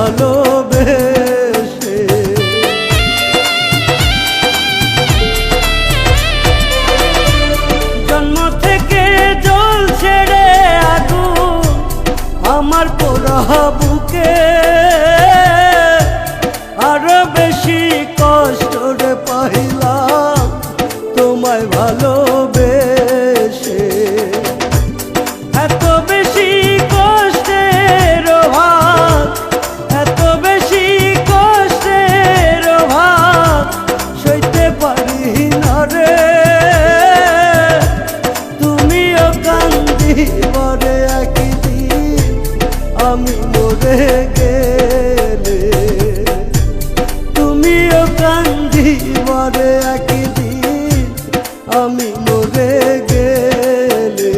ভালোবেসে। জন্ম থেকে জ্বলছে রে আগুন আমার পোড়া বুকে, আরো বেশি কষ্ট রে পাইলাম তোমায় ভালোবেসে। এত বেশি কষ্টের ভাগ, এত বেশি কষ্টের ভাগ সইতে পারি না রে। তুমিও কান্দিবারে একদিন আমি মরে গেলে, তুমিও কান্দিবারে একদিন আমি মরে গেলে।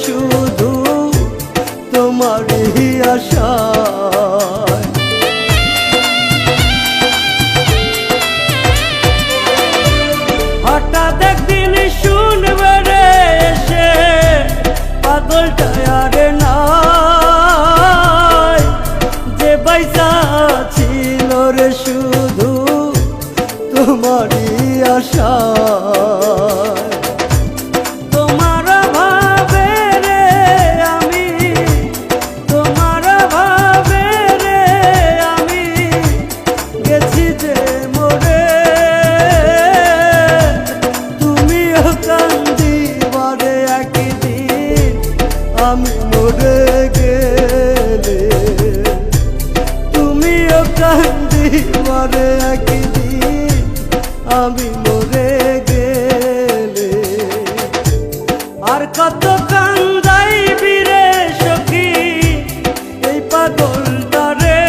শুধু তোমারই আশায় হঠাৎ একদিন শুনবে রে এসে পাগলটা আর নাই, যে বাইসা ছিল রে শুধু তোমারই আশায়। আমি মরে গেলে, তুমিও কান্দিবারে একদিন আমি মরে গেলে। আর কত কান্দাইবি রে সখী এই পাগলটা রে,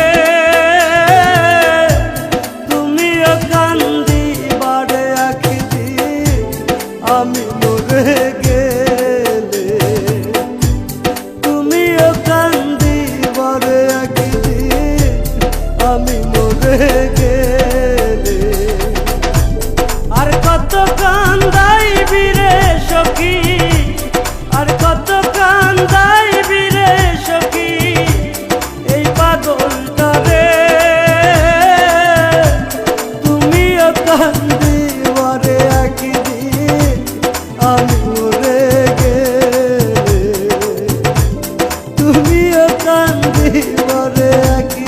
তুমিও কান্দিবারে একদিন আমি মরে গেলে। আমি মরে গেলে আর কত কান্দাইবি রে সখী, আর কত কান্দাইবি রে সখী এই পাগলটা রে, তুমিও কান্দিবারে একদিন আমি মরে গেলে, তুমিও কান্দিবারে একদিন